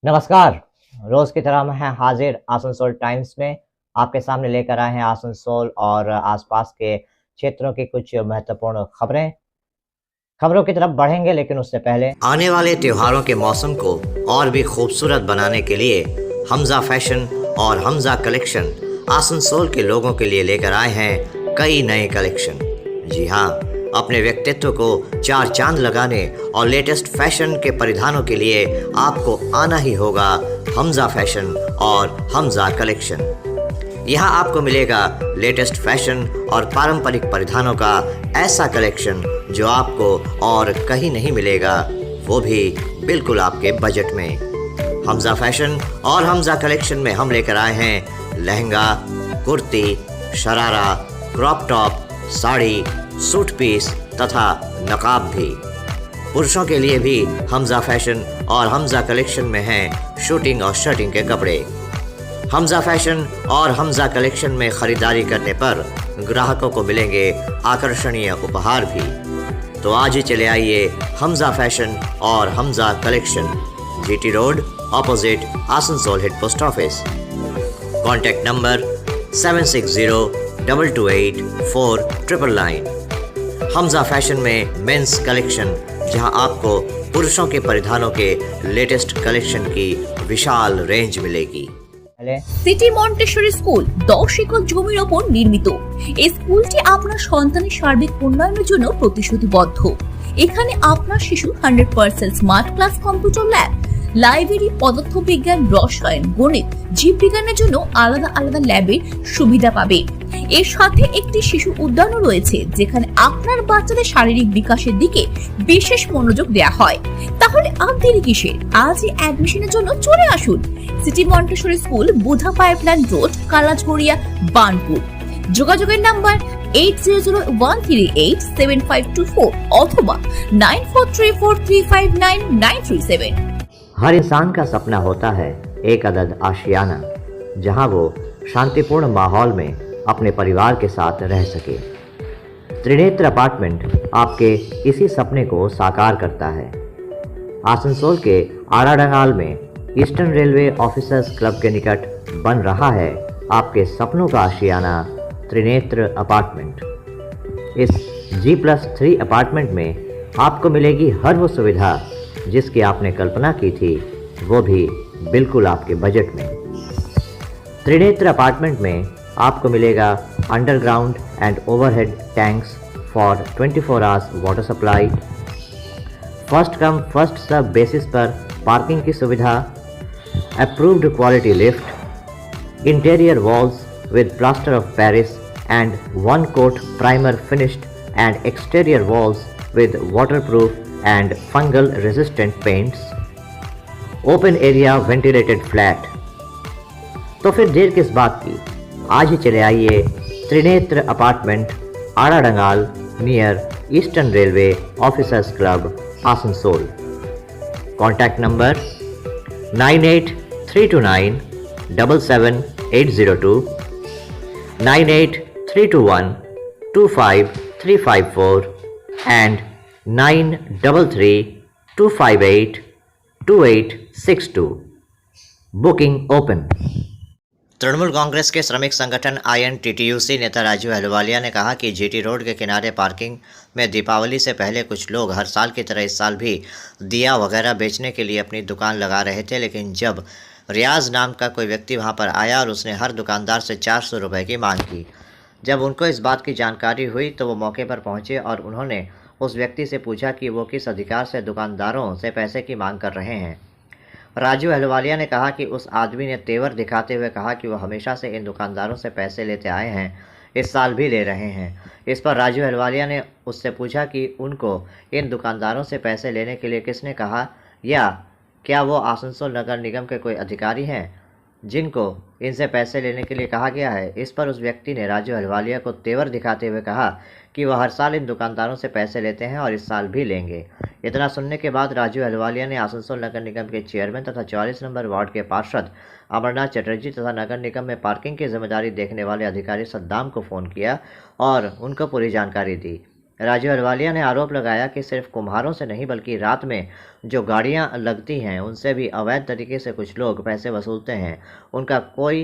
नमस्कार। रोज की तरह हम हैं हाजिर आसनसोल टाइम्स में। आपके सामने लेकर आए हैं आसनसोल और आसपास के क्षेत्रों की कुछ महत्वपूर्ण खबरें। खबरों की तरफ बढ़ेंगे, लेकिन उससे पहले आने वाले त्योहारों के मौसम को और भी खूबसूरत बनाने के लिए हमजा फैशन और हमजा कलेक्शन आसनसोल के लोगों के लिए लेकर आए हैं कई नए कलेक्शन। जी हाँ, अपने व्यक्तित्व को चार चांद लगाने और लेटेस्ट फैशन के परिधानों के लिए आपको आना ही होगा हमजा फैशन और हमजा कलेक्शन। यहाँ आपको मिलेगा लेटेस्ट फैशन और पारंपरिक परिधानों का ऐसा कलेक्शन जो आपको और कहीं नहीं मिलेगा, वो भी बिल्कुल आपके बजट में। हमजा फैशन और हमजा कलेक्शन में हम लेकर आए हैं lehenga, kurti, sharara, crop top, sari, suit piece तथा नकाब भी। पुरुषों के लिए भी हमजा फैशन और हमजा कलेक्शन में हैं शूटिंग और शर्टिंग के कपड़े। हमजा फैशन और हमजा कलेक्शन में खरीदारी करने पर ग्राहकों को मिलेंगे आकर्षणीय उपहार भी। तो आज ही चले आइए हमजा फैशन और Hamza collection, GT road, opposite Asansol head post office. Contact number 7602228499। Hamza fashion में मेंस कलेक्शन, जहां आपको पुरुषों के परिधानों के लेटेस्ट कलेक्शन की विशाल रेंज मिलेगी। সিটি মন্টেসরি স্কুল 10 একর জমির ওপর নির্মিত। এই স্কুলটি আপনার সন্তানের সার্বিক উন্নয়নের জন্য প্রতিশ্রুতিবদ্ধ। এখানে আপনার শিশু 100% smart class, computer lab, library, পদার্থবিজ্ঞান, রসায়ন, গণিত, জীববিজ্ঞানের জন্য আলাদা আলাদা ল্যাবের সুবিধা পাবে। এর সাথে একটি শিশু উদ্যানও রয়েছে, যেখানে আপনার বাচ্চাদের শারীরিক বিকাশের দিকে বিশেষ মনোযোগ দেওয়া হয়। তাহলে আর দেরি কিসের? আজই অ্যাডমিশনের জন্য চলে আসুন সিটি মন্টেসরি স্কুল, বুধা পাইপলাইন রোড, কালাঝরিয়া, বার্নপুর। যোগাযোগের নাম্বার 8001387524 অথবা 9434359937। हर इंसान का सपना होता है एक अदद आशियाना, जहां वो शांतिपूर्ण माहौल में अपने परिवार के साथ रह सके। त्रिनेत्र अपार्टमेंट आपके इसी सपने को साकार करता है। आसनसोल के आड़ाडंगाल में ईस्टर्न रेलवे ऑफिसर्स क्लब के निकट बन रहा है आपके सपनों का आशियाना त्रिनेत्र अपार्टमेंट। इस G+3 अपार्टमेंट में आपको मिलेगी हर वो सुविधा जिसकी आपने कल्पना की थी, वो भी बिल्कुल आपके बजट में। त्रिनेत्र अपार्टमेंट में आपको मिलेगा underground and overhead tanks for 24 hours water supply, first come first serve basis पर पार्किंग की सुविधा, approved quality lift, interior walls with plaster of Paris and 1 coat primer finished and exterior walls with waterproof and fungal resistant paints, open area ventilated flat। तो फिर देर किस बात की, आज ही चले आइए Trinetra apartment, Aradangal, near eastern railway officers club, Asansol. Contact number 9832977802, 9832125354 and 9332582862। Booking open. Trinamool Congress के श्रमिक संगठन INTTUC नेता राजू अहलुवालिया ने कहा कि जीटी रोड के किनारे पार्किंग में दीपावली से पहले कुछ लोग हर साल की तरह इस साल भी दिया वगैरह बेचने के लिए अपनी दुकान लगा रहे थे, लेकिन जब रियाज नाम का कोई व्यक्ति वहां पर आया और उसने हर दुकानदार से 400 रुपये की मांग की। जब उनको इस बात की जानकारी हुई तो वो मौके पर पहुंचे और उन्होंने उस व्यक्ति से पूछा कि वो किस अधिकार से दुकानदारों से पैसे की मांग कर रहे हैं। राजू अहलुवालिया ने कहा कि उस आदमी ने तेवर दिखाते हुए कहा कि वो हमेशा से इन दुकानदारों से पैसे लेते आए हैं, इस साल भी ले रहे हैं। इस पर राजू अहलुवालिया ने उससे पूछा कि उनको इन दुकानदारों से पैसे लेने के लिए किसने कहा, या क्या वो आसनसोल नगर निगम के कोई अधिकारी हैं जिनको इनसे पैसे लेने के लिए कहा गया है। इस पर उस व्यक्ति ने राजू अहलुवालिया को तेवर दिखाते हुए कहा कि वह हर साल इन दुकानदारों से पैसे लेते हैं और इस साल भी लेंगे। इतना सुनने के बाद राजू अहलुवालिया ने आसनसोल नगर निगम के चेयरमैन तथा 44 नंबर वार्ड के पार्षद अमरनाथ चटर्जी तथा नगर निगम में पार्किंग की जिम्मेदारी देखने वाले अधिकारी सद्दाम को फ़ोन किया और उनको पूरी जानकारी दी। राजू अहलुवालिया ने आरोप लगाया कि सिर्फ कुम्हारों से नहीं बल्कि रात में जो गाड़ियां लगती हैं उनसे भी अवैध तरीके से कुछ लोग पैसे वसूलते हैं। उनका कोई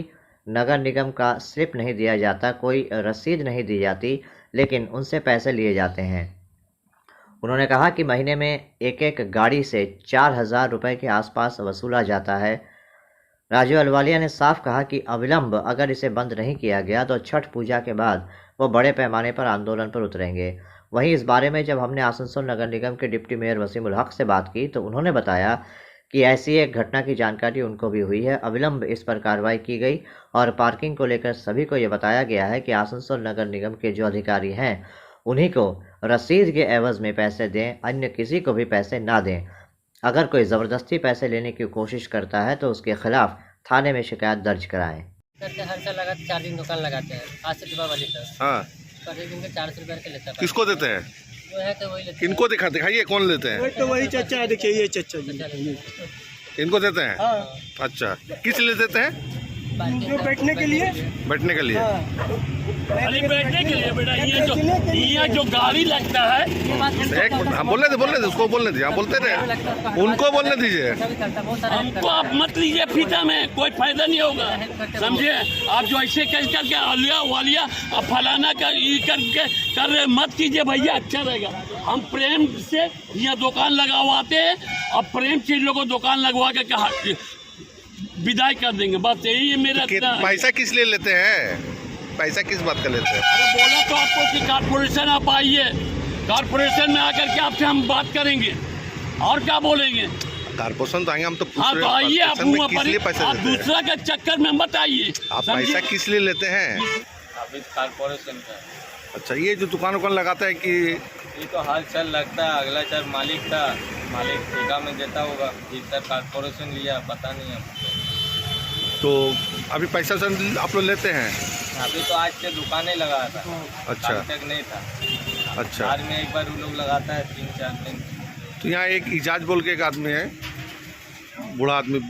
नगर निगम का स्लिप नहीं दिया जाता, कोई रसीद नहीं दी जाती, लेकिन उनसे पैसे लिए जाते हैं। उन्होंने कहा कि महीने में एक एक गाड़ी से 4,000 रुपये के आसपास वसूला जाता है। राजू अहलुवालिया ने साफ कहा कि अविलंब अगर इसे बंद नहीं किया गया तो छठ पूजा के बाद वो बड़े पैमाने पर आंदोलन पर उतरेंगे। वहीं इस बारे में जब हमने आसनसोल नगर निगम के डिप्टी मेयर वसीमुल हक से बात की तो उन्होंने बताया कि ऐसी एक घटना की जानकारी उनको भी हुई है। अविलंब इस पर कार्रवाई की गई और पार्किंग को लेकर सभी को ये बताया गया है कि आसनसोल नगर निगम के जो अधिकारी हैं उन्हीं को रसीद के एवज में पैसे दें, अन्य किसी को भी पैसे ना दें। अगर कोई ज़बरदस्ती पैसे लेने की कोशिश करता है तो उसके खिलाफ थाने में शिकायत दर्ज कराएं। करते हर साल लगाते 4 दिन दुकान लगाते हैं, आज से दीपावली तक। हाँ, पर एक दिन के 400 रुपये के लेता है। किसको देते हैं? वो है तो वही लेते इनको दिखाइए कौन लेते हैं? तो वही चचा है, देखिए ये चचा जी इनको देते हैं? हाँ, अच्छा, किस लिए देते हैं? जो बैठने के लिए बैठने के लिए। अरे बैठने के लिए बेटा, ये जो गाड़ी लगता है। एक मिनट, हाँ बोलने दे उसको बोलने दीजिए, हाँ बोलते रहे, उनको बोलने दीजिए। हमको आप मत लीजिए फीता में, कोई फायदा नहीं होगा, समझे? आप जो ऐसे कह करके अलिया वालिया अब फलाना कर करके कर रहे मत कीजिए भैया, अच्छा रहेगा। हम प्रेम से यहाँ दुकान लगवाते हैं और प्रेम से लोगों को दुकान लगवा के विदाई कर देंगे, बस यही है मेरा। पैसा किस लिए लेते हैं? पैसा किस बात का लेते हैं? अरे बोला तो आपको कि कारपोरेशन आप आइए, कारपोरेशन में आकर के आपसे हम बात करेंगे और क्या बोलेंगे। कारपोरेशन तो आएंगे, हम तो पूछ हाँ रहे तो हैं, आइए आप, किस लिए पैसा आप लेते हैं? दूसरा के चक्कर में मत आइए। आप पैसा किस लिए लेते हैं? अभी कारपोरेशन का। अच्छा, ये जो दुकान उकान लगाता है कि ये तो हाल चल लगता है, अगला चल मालिक था, मालिक ठेका में देता होगा, इधर कारपोरेशन लिया पता नहीं हमको। तो अभी पैसा से आप लोग लेते हैं? अभी तो आज से दुकानें लगाया था। अच्छा। कल तक नहीं था। अच्छा, आज में एक बार वो लोग लगाता है 3-4 दिन। तो यहाँ एक इजाज बोल के एक आदमी है, बूढ़ा आदमी।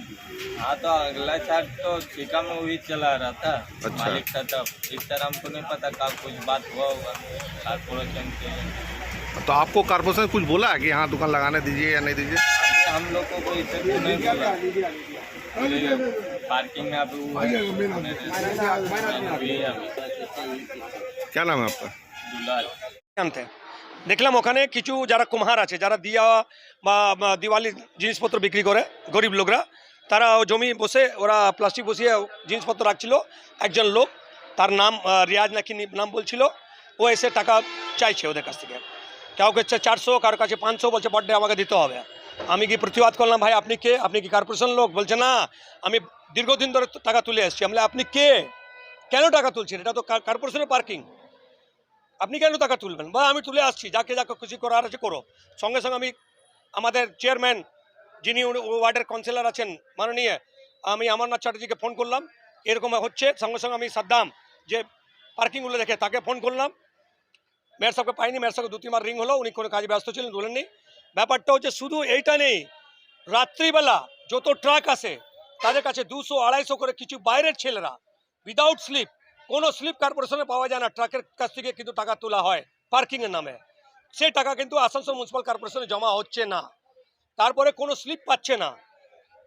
हाँ तो अगला चार तो ठेका में वही चला रहा था। अच्छा। मालिक था तब, इस तरह हमको नहीं पता कब कुछ बात हुआ होगा कारपोरेशन के। तो आपको कारपोरेशन कुछ बोला है कि यहाँ दुकान लगाने दीजिए या नहीं दीजिए? हम लोग को कोई इसे तो नहीं बोला। पार्किंग में अभी क्या नाम है आपका? दुलाल। জানতে দেখলাম ওখানে কিছু যারা কুমহার আছে, যারা দিয়া বা দিওয়ালি জিনিসপত্র বিক্রি করে গরিব লোকরা, তারা জমি বসে ওরা প্লাস্টিক বসিয়ে জিনিসপত্র রাখছিল। একজন লোক, তার নাম রিয়াজ নাকি নাম বলছিল, ও এসে টাকা চাইছে ওদের কাছ থেকে। কাউকে 400, কারোর কাছে 500, বলছে পার ডে আমাকে দিতে হবে। আমি কি প্রতিবাদ করলাম, ভাই আপনি কে, আপনি কি কর্পোরেশন লোক? বলছে না, আমি দীর্ঘদিন ধরে টাকা তুলে আসছি। আমি আপনি কে, কেন টাকা তুলছেন? এটা তো কর্পোরেশনের পার্কিং, আপনি কেন টাকা তুলবেন? বা আমি তুলে আসছি, যাকে যাকে খুশি করার আছে করো। সঙ্গে সঙ্গে আমি আমাদের চেয়ারম্যান যিনি ওয়ার্ডের কাউন্সিলর আছেন মাননীয়, আমি অমরনাথ চ্যাটার্জিকে ফোন করলাম, এরকম হচ্ছে। সঙ্গে সঙ্গে আমি সাদ্দাম যে পার্কিংগুলো দেখে তাকে ফোন করলাম। মেয়র সাহেবকে পাইনি, মেয়র সাহেবকে 2-3 বার রিং হলো, উনি কোনো কাজে ব্যস্ত ছিলেন, বলেননি। ব্যাপারটা হচ্ছে শুধু এইটা নেই, রাত্রিবেলা যত ট্রাক আসে তাদের কাছে 200-250 করে কিছু বাইরের ছেলেরা উইদাউট স্লিপ, কোনো স্লিপ কর্পোরেশনে পাওয়া যায় না, ট্রাকের কাছ থেকে কিন্তু টাকা তোলা হয় পার্কিংয়ের নামে। সেই টাকা কিন্তু আসানসোল মিউনিসিপ্যাল কর্পোরেশনে জমা হচ্ছে না, তারপরে কোনো স্লিপ পাচ্ছে না।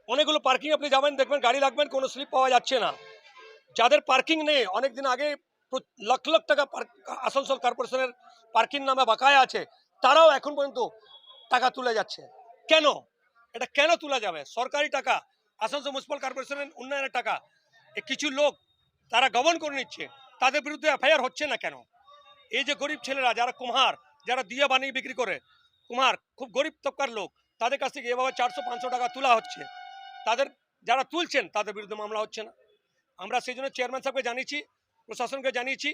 অনেকগুলো পার্কিং আপনি যাবেন, দেখবেন গাড়ি রাখবেন, কোনো স্লিপ পাওয়া যাচ্ছে না। যাদের পার্কিং নেই, অনেক দিন আগে লাখ লাখ টাকা আসানসোল কর্পোরেশনের পার্কিং নামে বাকায়া আছে, তারাও এখন পর্যন্ত টাকা তুলে যাচ্ছে। কেন? এটা কেন তোলা যাবে? সরকারি টাকা, আসানসোল মিউনিসিপ্যাল কর্পোরেশনের উন্নয়নের টাকা, কিছু লোক তারা গবন করে নিচ্ছে, তাদের বিরুদ্ধে এফআইআর হচ্ছে না কেন? এই যে গরিব ছেলেরা যারা কুমহার, যারা দিয়ে বানিয়ে বিক্রি করে, কুমহার খুব গরিব তবকার লোক, তাদের কাছ থেকে এভাবে 400-500 টাকা তোলা হচ্ছে, তাদের যারা তুলছেন তাদের বিরুদ্ধে মামলা হচ্ছে না। আমরা সেই জন্য চেয়ারম্যান সাহেবকে জানিয়েছি, প্রশাসনকে জানিয়েছি,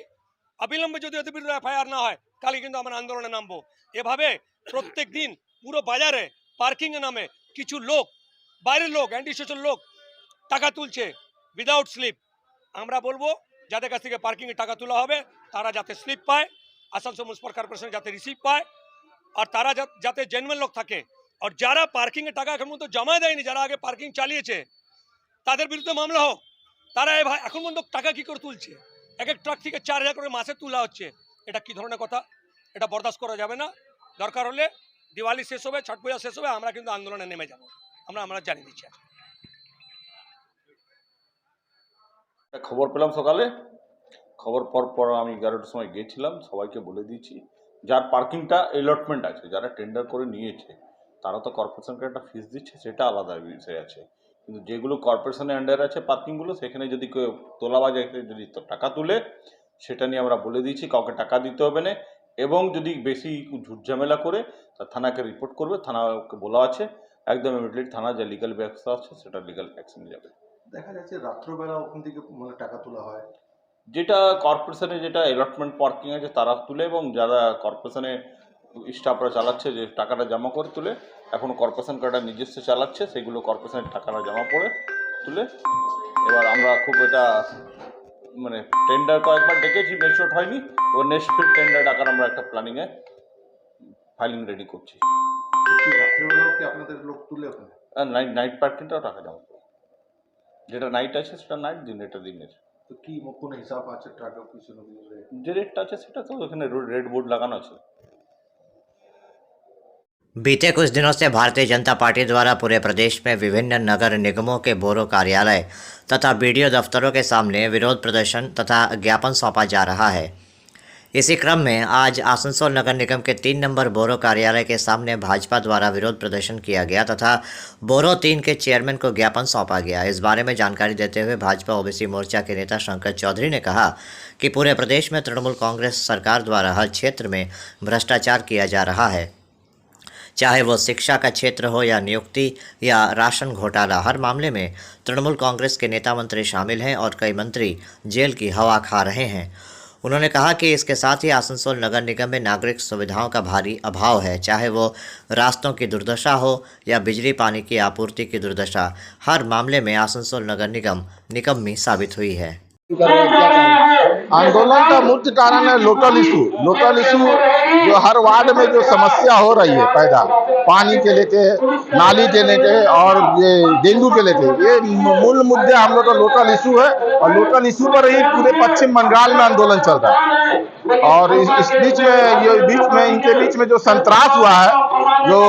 অবিলম্বে যদি ওদের বিরুদ্ধে এফআইআর না হয় কালকে কিন্তু আমরা আন্দোলনে নামবো। এভাবে প্রত্যেক দিন পুরো বাজারে পার্কিংয়ের নামে কিছু লোক, বাইরের লোক, অ্যান্টি সোশ্যাল লোক টাকা তুলছে উইদাউট স্লিপ। আমরা বলবো যাদের কাছ থেকে পার্কিংয়ে টাকা তোলা হবে তারা যাতে স্লিপ পায়, আসানসোল মিউনিসিপ্যাল কর্পোরেশন যাতে রিসিভ পায়, আর তারা যাতে জেনুইন লোক থাকে। আর যারা পার্কিংয়ে টাকা এখন পর্যন্ত জমা দেয়নি, যারা আগে পার্কিং চালিয়েছে, তাদের বিরুদ্ধে মামলা হোক। তারা এখন পর্যন্ত টাকা কী করে তুলছে? এক এক ট্রাক থেকে 4,000 করে মাসে তোলা হচ্ছে, এটা কী ধরনের কথা? এটা বরদাস্ত করা যাবে না। দরকার হলে দিওয়ালি শেষ হবে, ছট পূজা শেষ হবে, আমরা কিন্তু আন্দোলনে নেমে যাব, আমরা জানিয়ে দিচ্ছি। খবর পেলাম সকালে, খবর পর আমি 11টার সময় গিয়েছিলাম, সবাইকে বলে দিয়েছি যার পার্কিংটা অ্যালটমেন্ট আছে, যারা টেন্ডার করে নিয়েছে তারা তো কর্পোরেশনকে একটা ফিস দিচ্ছে, সেটা আলাদা বিষয় আছে। কিন্তু যেগুলো কর্পোরেশনের আন্ডারে আছে পার্কিংগুলো, সেখানে যদি কেউ তোলাবাজ যদি টাকা তুলে, সেটা নিয়ে আমরা বলে দিয়েছি কাউকে টাকা দিতে হবে না, এবং যদি বেশি ঝুটঝামেলা করে তা থানাকে রিপোর্ট করবে। থানাকে বলা আছে একদম ইমিডিয়েটলি থানা যে লিগাল ব্যবস্থা আছে সেটা লিগাল অ্যাকশন যাবে। দেখা যাচ্ছে রাত্রবেলা ওখান থেকে মানে টাকা তোলা হয়, যেটা কর্পোরেশনে যেটা অ্যালটমেন্ট পার্কিং আছে তারা তুলে, এবং যারা কর্পোরেশনে স্টাফরা চালাচ্ছে যে টাকাটা জমা করে তুলে, এখন কর্পোরেশন কার্ডটা নিজস্ব চালাচ্ছে, সেগুলো কর্পোরেশনের টাকাটা জমা পড়ে তুলে। এবার আমরা খুব এটা মানে টেন্ডার কয়েকবার ডেকেছি, মেচুর হয়নি, এবার নেক্সট ফিট টেন্ডার ডাকার আমরা একটা প্ল্যানিংয়ে ফাইলিং রেডি করছি। রাত্রেবেলাও কি আপনাদের লোক তুলে ওখানে? নাইট পার্কিংটাও টাকা জমা পড়ে, যেটা নাইট আছে সেটা নাইট, দিন এটা দিনের। তো কি কোনো হিসাব আছে ট্রাকের পিছনে যে রেটটা আছে সেটা তো ওখানে রেড বোর্ড লাগানো আছে। बीते कुछ दिनों से भारतीय जनता पार्टी द्वारा पूरे प्रदेश में विभिन्न नगर निगमों के बोरो कार्यालय तथा बीडीओ दफ्तरों के सामने विरोध प्रदर्शन तथा ज्ञापन सौंपा जा रहा है। इसी क्रम में आज आसनसोल नगर निगम के 3 नंबर बोरो कार्यालय के सामने भाजपा द्वारा विरोध प्रदर्शन किया गया तथा बोरो 3 के चेयरमैन को ज्ञापन सौंपा गया। इस बारे में जानकारी देते हुए भाजपा ओबीसी मोर्चा के नेता शंकर चौधरी ने कहा कि पूरे प्रदेश में तृणमूल कांग्रेस सरकार द्वारा हर क्षेत्र में भ्रष्टाचार किया जा रहा है, चाहे वो शिक्षा का क्षेत्र हो या नियुक्ति या राशन घोटाला। हर मामले में तृणमूल कांग्रेस के नेता मंत्री शामिल हैं और कई मंत्री जेल की हवा खा रहे हैं। उन्होंने कहा कि इसके साथ ही आसनसोल नगर निगम में नागरिक सुविधाओं का भारी अभाव है, चाहे वो रास्तों की दुर्दशा हो या बिजली पानी की आपूर्ति की दुर्दशा। हर मामले में आसनसोल नगर निगम निकम्मी साबित हुई है। आंदोलन का मुख्य कारण है लोकल इशू जो हर वार्ड में जो समस्या हो रही है पैदा, पानी के लेके, नाली के लेके और ये डेंगू के लेके, ये मूल मुद्दे हम लोग का लोकल इशू है। और लोकल इशू पर ही पूरे पश्चिम बंगाल में आंदोलन चल रहा है। और इस बीच में इनके बीच में जो संतरास हुआ है, जो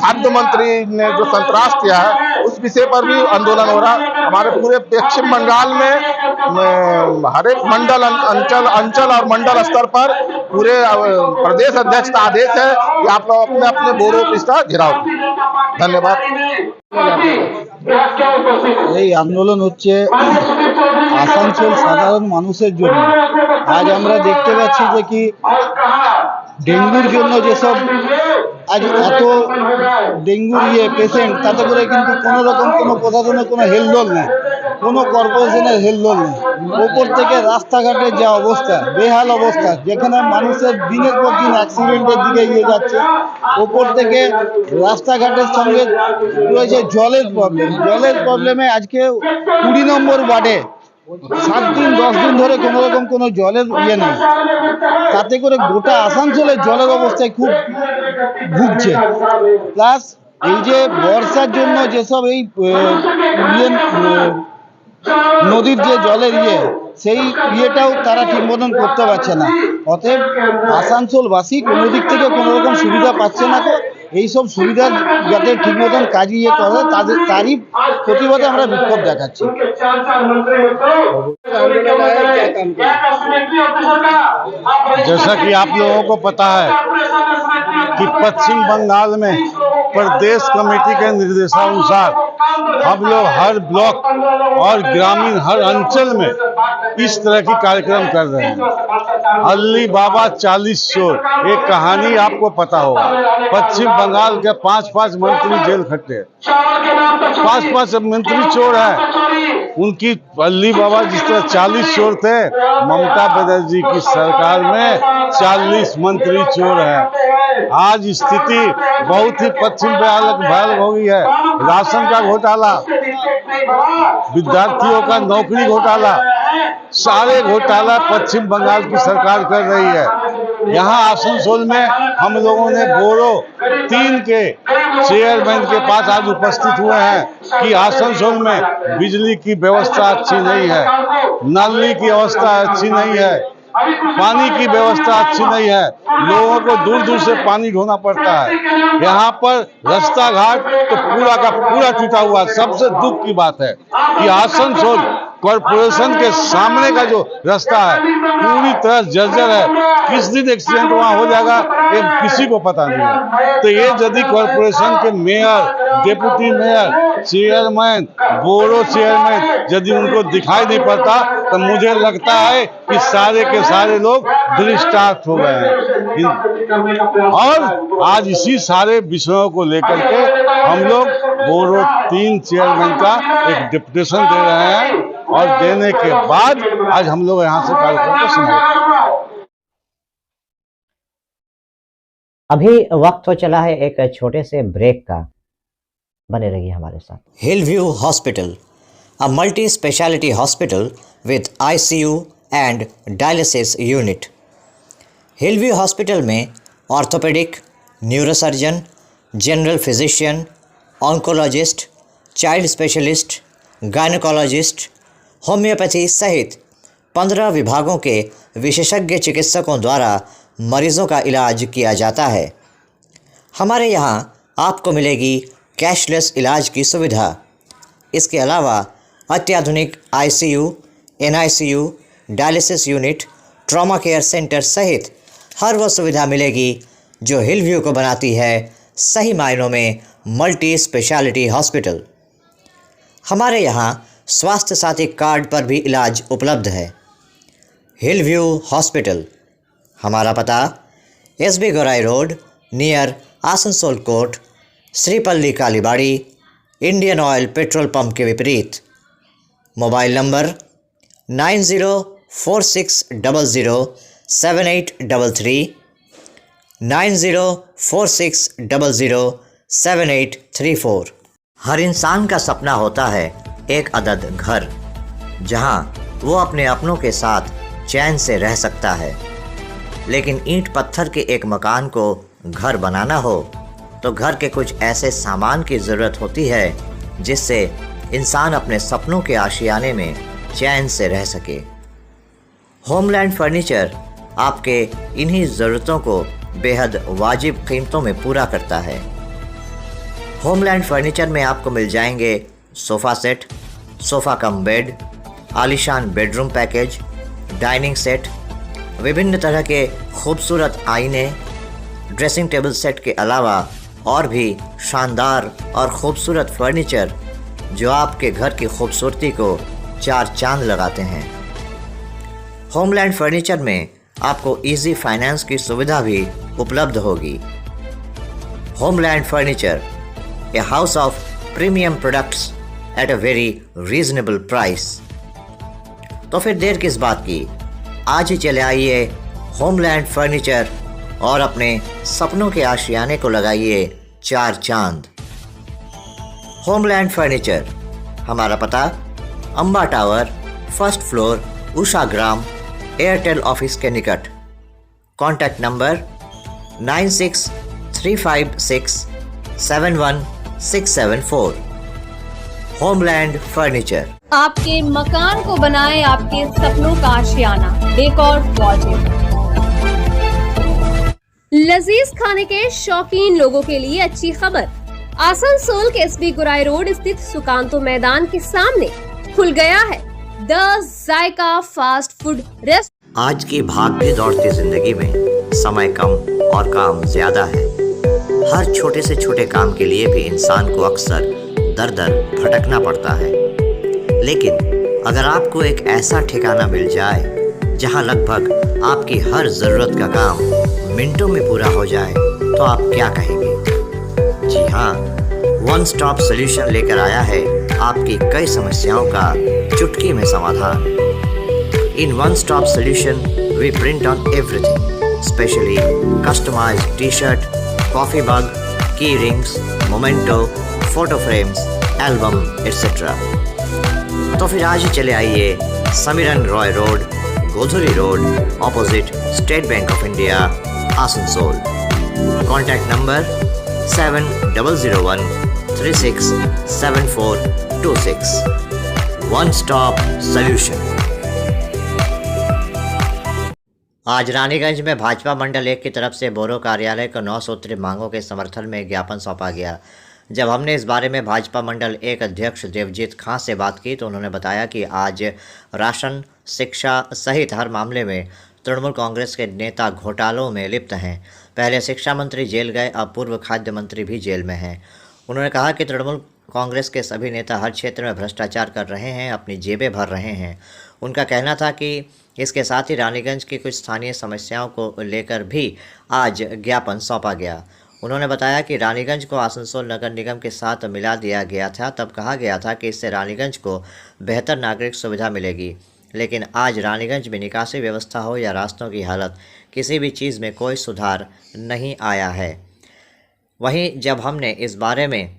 खाद्य मंत्री ने जो संतरास किया है, उस विषय पर भी आंदोलन हो रहा है। हमारे पूरे पश्चिम बंगाल में हर एक मंडल, अंचल और मंडल स्तर पर पूरे प्रदेश अध्यक्ष का आदेश है कि आप लोग अपने अपने बोरो ऑफिस का घेराव। धन्यवाद। এই আন্দোলন হচ্ছে আসানসোল সাধারণ মানুষের জন্য। আজ আমরা দেখতে পাচ্ছি যে কি ডেঙ্গুর জন্য যেসব আজ এত ডেঙ্গুর পেশেন্ট, তাতে করে কিন্তু কোনো রকম কোনো প্রশাসনের কোনো হেলদোল নেই, কোনো কর্পোরেশনের হেলদোল নেই। ওপর থেকে রাস্তাঘাটের যা অবস্থা, বেহাল অবস্থা, যেখানে মানুষের দিনের পর দিন অ্যাক্সিডেন্টের দিকে এগিয়ে যাচ্ছে। ওপর থেকে রাস্তাঘাটের সঙ্গে রয়েছে জলের প্রবলেমে আজকে 20 নম্বর ওয়ার্ডে 7 দিন 10 দিন ধরে কোনো রকম কোনো জলের নেই। তাতে করে গোটা আসানসোলের জলের অবস্থায় খুব ভুগছে। প্লাস এই যে বর্ষার জন্য যেসব এই নদীর যে জলের সেই ইয়েটাও তারা ঠিক মতন করতে পারছে না। অতএব আসানসোলবাসী কোনো দিক থেকে কোনো রকম সুবিধা পাচ্ছে না। তো এইসব সুবিধা যাতে ঠিক মতন কাজ করে তারই প্রতিবাদে আমরা বিক্ষোভ দেখাচ্ছি। जैसा कि आप लोगों को पता है कि पश्चिम बंगाल में प्रदेश कमेटी के निर्देशानुसार हम लोग हर ब्लॉक और ग्रामीण हर अंचल में इस तरह की कार्यक्रम कर रहे हैं। अल्ली बाबा 40 चोर, एक कहानी आपको पता होगा। पश्चिम बंगाल के 5 मंत्री जेल खट्टे, 5 मंत्री चोर है। उनकी अल्ली बाबा जिस तरह 40 चोर थे, ममता बनर्जी की सरकार में 40 मंत्री चोर है। आज स्थिति बहुत ही पश्चिम भयानक हो गई है। राशन का घोटाला, विद्यार्थियों का नौकरी घोटाला, सारे घोटाला पश्चिम बंगाल की सरकार कर रही है। यहाँ आसनसोल में हम लोगों ने बोरो 3 के चेयरमैन के पास आज उपस्थित हुए हैं कि आसनसोल में बिजली की व्यवस्था अच्छी नहीं है, नाली की व्यवस्था अच्छी नहीं है, पानी की व्यवस्था अच्छी नहीं है, लोगों को दूर दूर से पानी ढोना पड़ता है। यहाँ पर रास्ता घाट तो पूरा का पूरा टूटा हुआ। सबसे दुख की बात है कि आसनसोल कॉरपोरेशन के सामने का जो रास्ता है पूरी तरह जर्जर है। किस दिन एक्सीडेंट वहां हो जाएगा ये किसी को पता नहीं है। तो ये यदि कॉरपोरेशन के mayor, deputy mayor, chairman, board chairman यदि उनको दिखाई नहीं पड़ता तो मुझे लगता है कि सारे के सारे लोग दृष्टांत हो गए हैं। और आज इसी सारे विषयों को लेकर के हम लोग बोर्ड 3 चेयरमैन का एक डिप्यूटेशन दे रहे हैं और देने के बाद आज हम लोग यहाँ से कार्यक्रम को समाप्त। अभी वक्त हो चला है एक छोटे से ब्रेक का, बने रहिए हमारे साथ। Hillview Hospital, a multi-speciality hospital with ICU and dialysis unit. Hillview Hospital में orthopaedic, neurosurgeon, general physician, oncologist, child specialist, gynaecologist, homeopathy सहित 15 विभागों के विशेषज्ञ चिकित्सकों द्वारा मरीज़ों का इलाज किया जाता है। हमारे यहाँ आपको मिलेगी कैशलेस इलाज की सुविधा। इसके अलावा अत्याधुनिक ICU, NICU, dialysis unit, trauma care centre सहित हर वो सुविधा मिलेगी जो हिलव्यू को बनाती है सही मायनों में मल्टी स्पेशलिटी हॉस्पिटल। हमारे यहाँ स्वास्थ्य साथी कार्ड पर भी इलाज उपलब्ध है। हिलव्यू हॉस्पिटल, हमारा पता SB Gorai road near Asansol court, Sripally Kalibari, Indian oil petrol pump के विपरीत। Mobile number 9046007833, 9046007834। हर इंसान का सपना होता है एक अदद घर, जहां वो अपने अपनों के साथ चैन से रह सकता है। लेकिन ईंट पत्थर के एक मकान को घर बनाना हो तो घर के कुछ ऐसे सामान की ज़रूरत होती है जिससे इंसान अपने सपनों के आशियाने में चैन से रह सके। होमलैंड फर्नीचर आपके इन्हीं ज़रूरतों को बेहद वाजिब कीमतों में पूरा करता है। होमलैंड फर्नीचर में आपको मिल जाएंगे sofa set, sofa cum bed, आलीशान बेडरूम पैकेज, डाइनिंग सेट, विभिन्न तरह के खूबसूरत आईने, ड्रेसिंग टेबल सेट के अलावा और भी शानदार और ख़ूबसूरत फर्नीचर जो आपके घर की खूबसूरती को 4 चांद लगाते हैं। होमलैंड फर्नीचर में आपको इजी फाइनेंस की सुविधा भी उपलब्ध होगी। Homeland furniture, a house of premium products at a very reasonable price. तो फिर देर किस बात की, आज ही चले आइए होमलैंड फर्नीचर और अपने सपनों के आशियाने को लगाइए 4 चांद। होमलैंड फर्नीचर, हमारा पता Amba tower, 1st floor, Usha ग्राम, एयरटेल ऑफिस के निकट। Contact number 9635671674। Homeland furniture. आपके मकान को बनाए आपके सपनों का आशियाना, डेकोर वॉलपेपर। लजीज खाने के शौकीन लोगों के लिए अच्छी खबर। आसनसोल के SB गौराई रोड स्थित सुकांतो मैदान के सामने खुल गया है the Zaika fast food rest. आज की भागती दौड़ती जिंदगी में समय कम और काम ज्यादा है। हर छोटे से छोटे काम के लिए भी इंसान को अक्सर दर दर भटकना पड़ता है। लेकिन अगर आपको एक ऐसा ठिकाना मिल जाए जहां लगभग आपकी हर ज़रूरत का काम मिनटों में पूरा हो जाए तो आप क्या कहेंगे? जी हाँ, वन स्टॉप सॉल्यूशन लेकर आया है आपकी कई समस्याओं का चुटकी में समाधान। In one stop solution we print on everything, specially customised t-shirt, coffee mug, key rings, memento, photo frames, album etcetera. तो फिर आज ही चले आइए Samiran Roy road, Godhuli road, opposite State Bank of India, Asansol. Contact number 7001367426। One stop solution. आज रानीगंज में भाजपा मंडल 1 की तरफ से बोरो कार्यालय को 9 सूत्री मांगों के समर्थन में ज्ञापन सौंपा गया। जब हमने इस बारे में भाजपा मंडल 1 अध्यक्ष देवजीत खां से बात की तो उन्होंने बताया कि आज राशन, शिक्षा सहित हर मामले में तृणमूल कांग्रेस के नेता घोटालों में लिप्त हैं। पहले शिक्षा मंत्री जेल गए, अब पूर्व खाद्य मंत्री भी जेल में हैं। उन्होंने कहा कि तृणमूल कांग्रेस के सभी नेता हर क्षेत्र में भ्रष्टाचार कर रहे हैं, अपनी जेबें भर रहे हैं। उनका कहना था कि इसके साथ ही रानीगंज की कुछ स्थानीय समस्याओं को लेकर भी आज ज्ञापन सौंपा गया। उन्होंने बताया कि रानीगंज को आसनसोल नगर निगम के साथ मिला दिया गया था, तब कहा गया था कि इससे रानीगंज को बेहतर नागरिक सुविधा मिलेगी, लेकिन आज रानीगंज में निकासी व्यवस्था हो या रास्तों की हालत, किसी भी चीज़ में कोई सुधार नहीं आया है। वहीं जब हमने इस बारे में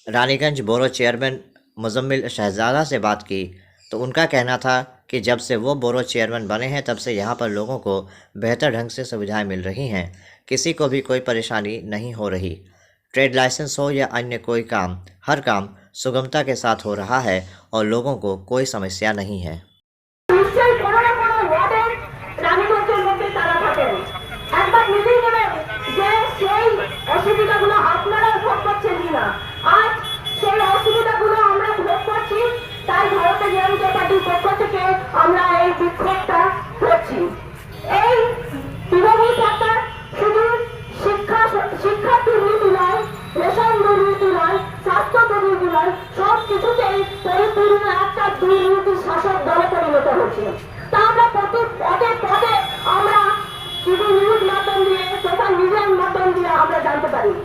रानीगंज बोरो चेयरमैन मुजम्मिल शहजादा से बात की तो उनका कहना था कि जब से वो बोरो चेयरमैन बने हैं तब से यहाँ पर लोगों को बेहतर ढंग से सुविधाएं मिल रही हैं, किसी को भी कोई परेशानी नहीं हो रही। ट्रेड लाइसेंस हो या अन्य कोई काम, हर काम सुगमता के साथ हो रहा है और लोगों को कोई समस्या नहीं है।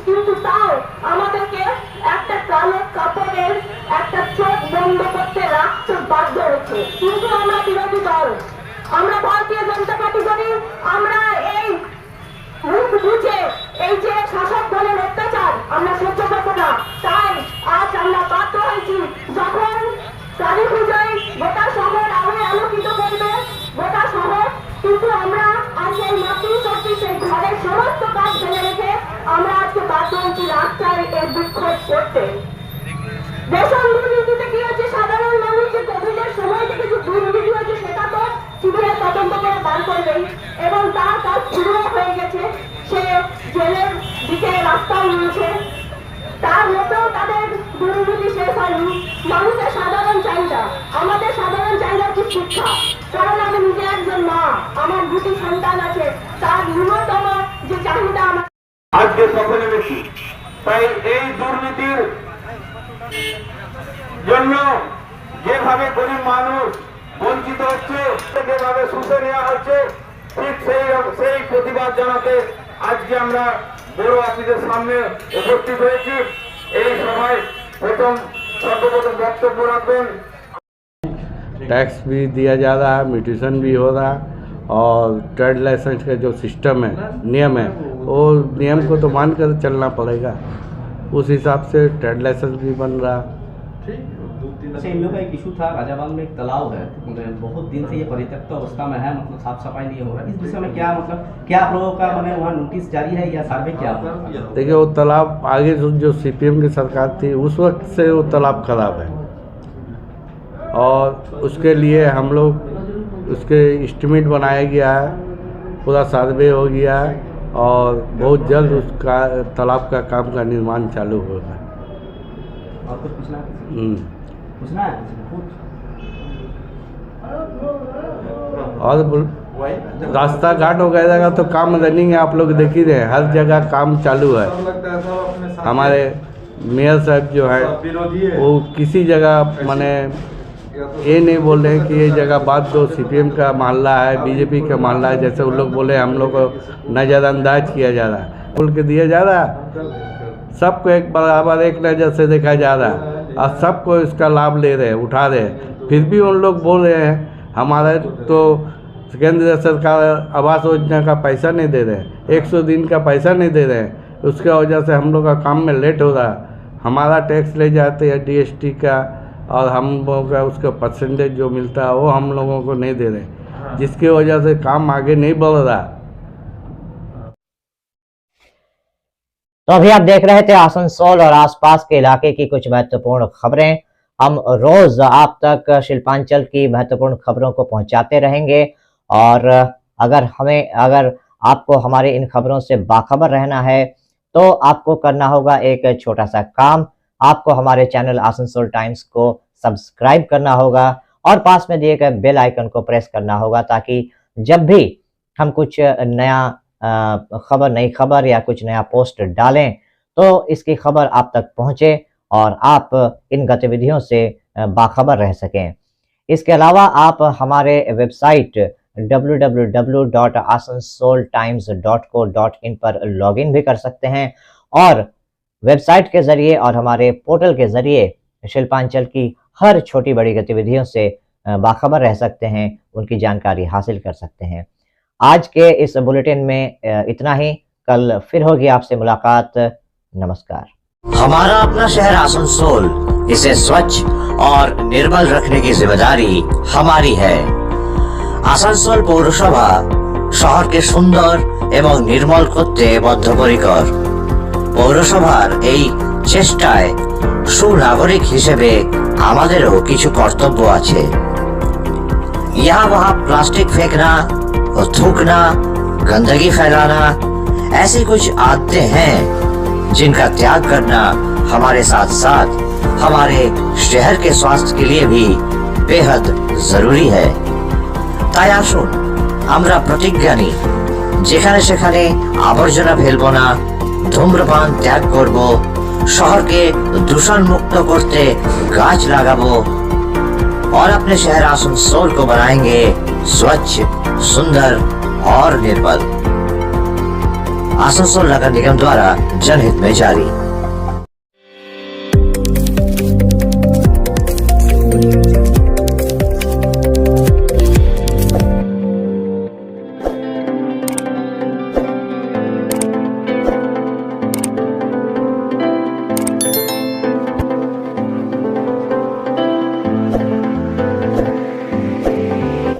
কিন্তু তাও আমাদেরকে একটা কালো কাপড়ের একটা চোখ বন্ধ করতে রাখতে বাধ্য হচ্ছে। কিন্তু আমরা বিরোধী দল, আমরা ভারতীয় জনতা পার্টি করি, আমরা এই মুখ বুঝে এই যে শাসক দলের অত্যাচার আমরা সহ্য করবো না। তাই আজ আমরা বাধ্য হয়েছি, যখন কালী পূজায় গোটা শহর আলোয় আলোকিত করবে, গোটা শহর, কিন্তু আমরা আজ এই মাতৃ শক্তি সেই ঘরের সমস্ত কাজ ফেলে রেখে আমরা আজকে বাধ্য হয়েছি রাস্তায় এই বিক্ষোভ করতে। রেশন দুর্নীতিতে কি হচ্ছে, সাধারণ মানুষ যে কোভিডের সময় থেকে যে দুর্নীতি হয়েছে সেটা তো সিবিআই তদন্ত করে বার করবেই এবং তার কাজ শুরু হয়ে গেছে। সে জেলের দিকে রাস্তাও নিয়েছে, তার মধ্যেও তাদের দুর্নীতি শেষ হয়নি। মানুষের সাধারণ চাহিদা, আমাদের সাধারণ চাহিদা কি শিক্ষা, কারণ আমি নিজে একজন মা, আমার দুটি সন্তান আছে, তার ন্যূনতম যে চাহিদা আমার আজকে সকলে বেশি। তাই এই দুর্নীতির জন্য যেভাবে গরিব মানুষ বঞ্চিত হচ্ছে, যেভাবে শুষে নেওয়া হচ্ছে, ঠিক সেই প্রতিবাদ জানাতে আজকে আমরা বড় অফিসের সামনে উপস্থিত হয়েছি। এই সভায় সর্বপ্রথম বক্তব্য রাখবেন। टैक्स भी दिया जा रहा है, म्यूटेशन भी हो रहा है और ट्रेड लाइसेंस का जो सिस्टम है, नियम है, वो नियम को तो मान कर चलना पड़ेगा। उस हिसाब से ट्रेड लाइसेंस भी बन रहा। अच्छा, इन लोगों का एक इशू था, राजाबाग में एक तालाब है, बहुत दिन से ये परित्यक्त अवस्था में है, मतलब साफ सफाई नहीं हो रहा। इस विषय में क्या मतलब क्या आप लोगों का मैंने वहाँ नोटिस जारी है या सर्वे क्या? देखिए, वो तालाब आगे जो सीपीएम की सरकार थी उस वक्त से वो तालाब खराब है और उसके लिए हम लोग उसके एस्टिमेट बनाया गया है, पूरा सर्वे हो गया है और बहुत जल्द उसका तालाब का काम का निर्माण चालू होगा। और कुछ पूछना है? और रास्ता घाट वगैरह का तो काम रनिंग है, आप लोग देख ही रहे हैं, हर जगह काम चालू है। हमारे मेयर साहब जो है वो किसी जगह माने ये नहीं बोल रहे हैं कि ये जगह बात दो, सीपीएम का मोहल्ला है, बीजेपी का मोहल्ला है, जैसे उन लोग बोले हम लोग को नज़रअंदाज किया जा रहा है, बोल के दिया जा रहा है। सबको एक बराबर एक नज़र से देखा जा रहा है और सबको इसका लाभ ले रहे हैं, उठा रहे हैं। फिर भी उन लोग बोल रहे हैं हमारे तो केंद्र सरकार आवास योजना का पैसा नहीं दे रहे हैं, 100 दिन का पैसा नहीं दे रहे हैं, उसके वजह से हम लोग का काम में लेट हो रहा है। हमारा टैक्स ले जाते हैं जीएसटी का और हम लोगों का उसका परसेंटेज जो मिलता है वो हम लोगों को नहीं दे रहे, जिसकी वजह से काम आगे नहीं बढ़ रहा। तो अभी आप देख रहे थे आसनसोल और आसपास के इलाके की कुछ महत्वपूर्ण खबरें। हम रोज आप तक शिल्पांचल की महत्वपूर्ण खबरों को पहुंचाते रहेंगे और अगर आपको हमारे इन खबरों से बाखबर रहना है तो आपको करना होगा एक छोटा सा काम। आपको हमारे चैनल आसनसोल टाइम्स को सब्सक्राइब करना होगा और पास में दिए गए बेल आइकन को प्रेस करना होगा, ताकि जब भी हम कुछ नई खबर या कुछ नया पोस्ट डालें तो इसकी खबर आप तक पहुंचे और आप इन गतिविधियों से बाखबर रह सकें। इसके अलावा आप हमारे वेबसाइट www.asansoltimes.co.in पर लॉगिन भी कर सकते हैं और वेबसाइट के जरिए और हमारे पोर्टल के जरिए शिल्पांचल की हर छोटी बड़ी गतिविधियों से बाखबर रह सकते हैं, उनकी जानकारी हासिल कर सकते हैं। आज के इस बुलेटिन में इतना ही। कल फिर होगी आपसे मुलाकात। नमस्कार। हमारा अपना शहर आसनसोल, इसे स्वच्छ और निर्मल रखने की जिम्मेदारी हमारी है। आसनसोल पौरसभा शहर के सुंदर एवं निर्मल করতে বদ্ধপরিকর। পৌরসভার এই চেষ্টায় সুনাগরিক হিসেবে আমাদেরও কিছু কর্তব্য আছে। यहाँ वहाँ प्लास्टिक फेंकना और थूकना, गंदगी फैलाना, ऐसी कुछ आदतें हैं जिनका त्याग करना हमारे साथ साथ हमारे शहर के स्वास्थ्य के लिए भी बेहद जरूरी है। তাই আসুন আমরা প্রতিজ্ঞা নিই, যেখানে সেখানে আবর্জনা ফেলবো না, ধূম্রপান ত্যাগ করব, শহরকে দূষণ মুक्त করতে গাছ लगाबो और अपने शहर आसनसोल को बनाएंगे स्वच्छ, सुंदर और निर्मल। आसनसोल नगर निगम द्वारा जनहित में जारी।